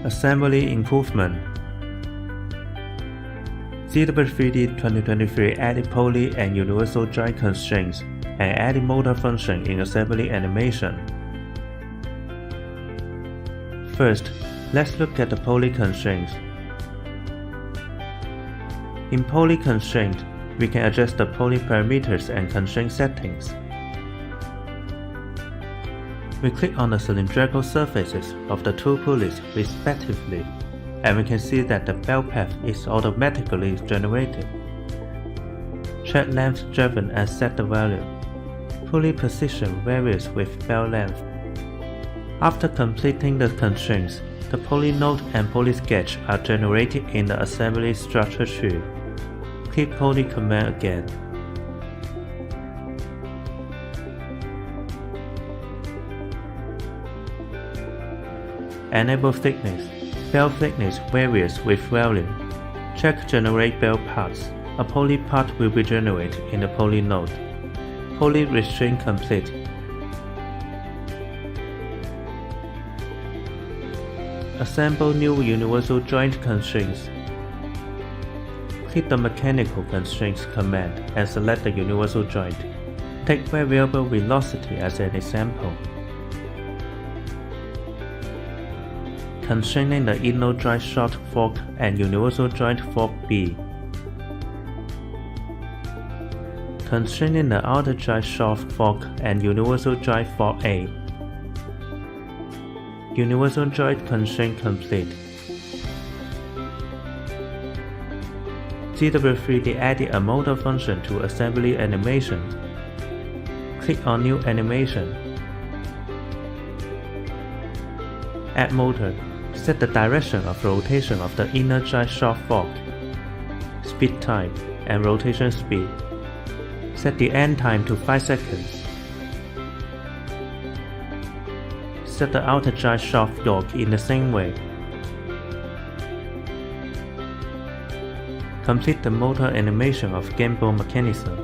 Assembly Improvement CW3D 2023 added poly and universal joint constraints and added motor function in assembly animation. First, let's look at the poly constraints. In poly constraint, we can adjust the poly parameters and constraint settings. We click on the cylindrical surfaces of the two pulleys respectively, and we can see that the belt path is automatically generated. Check length driven and set the value. Pulley position varies with belt length. After completing the constraints, the pulley node and pulley sketch are generated in the assembly structure tree. Click pulley command again. Enable thickness. Belt thickness varies with value. Check generate belt parts. A pulley part will be generated in the pulley node. Pulley restraint complete. Assemble new universal joint constraints. Click the mechanical constraints command and select the universal joint. Take variable velocity as an example. Constraining the inner joint short fork and universal joint fork B. Constraining the outer joint short fork and universal joint fork A. Universal joint constraint complete. CW3D added a motor function to assembly animation. Click on New Animation. Add motor. Set the direction of rotation of the inner joint short fork, speed time, and rotation speed. Set the end time to 5 seconds. Set the outer joint shaft yoke in the same way. Complete the motor animation of gimbal mechanism.